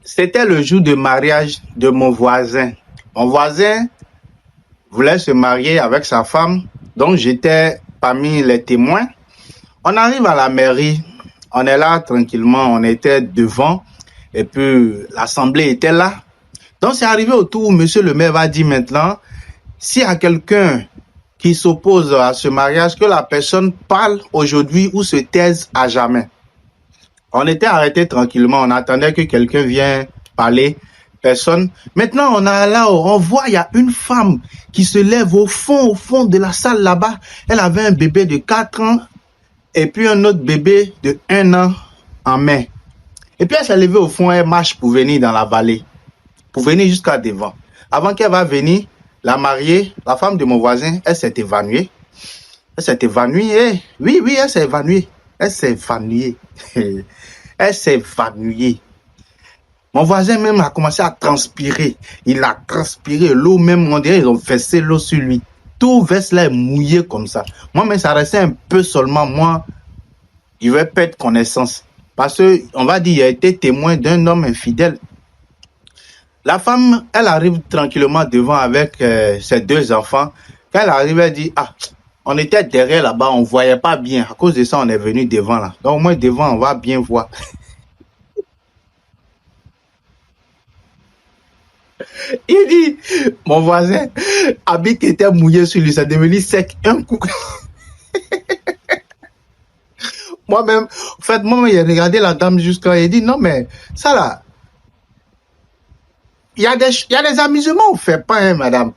C'était le jour de mariage de mon voisin. Mon voisin voulait se marier avec sa femme, donc j'étais parmi les témoins. On arrive à la mairie, on est là tranquillement, on était devant, et puis l'assemblée était là. Donc c'est arrivé au tour où monsieur le maire va dire maintenant, s'il y a quelqu'un qui s'oppose à ce mariage, que la personne parle aujourd'hui ou se taise à jamais. On était arrêtés tranquillement, on attendait que quelqu'un vienne parler, personne. Maintenant, on a là, on voit, il y a une femme qui se lève au fond de la salle là-bas. Elle avait un bébé de 4 ans et puis un autre bébé de 1 an en main. Et puis elle s'est levée au fond, elle marche pour venir dans la vallée, pour venir jusqu'à devant. Avant qu'elle va venir, la mariée, la femme de mon voisin, elle s'est évanouie. Elle s'est évanouie, oui, elle s'est évanouie. Elle s'est évanouie. Elle s'est évanouie. Mon voisin même a commencé à transpirer. Il a transpiré. L'eau même, on dirait, ils ont versé l'eau sur lui. Tout veste là est mouillé comme ça. Moi, mais ça restait un peu seulement. Moi, il vais perdre connaissance. Parce que, on va dire, il a été témoin d'un homme infidèle. La femme, elle arrive tranquillement devant avec ses 2 enfants. Quand elle arrive, elle dit, ah, on était derrière là-bas, on ne voyait pas bien. À cause de ça, on est venu devant là. Donc, au moins devant, on va bien voir. Il dit, mon voisin, habit qui était mouillé sur lui, ça est devenu sec un coup. Moi-même, en fait, moi, j'ai regardé la dame jusqu'à, il dit, non, mais ça là, il y a des amusements, on ne fait pas, hein, madame.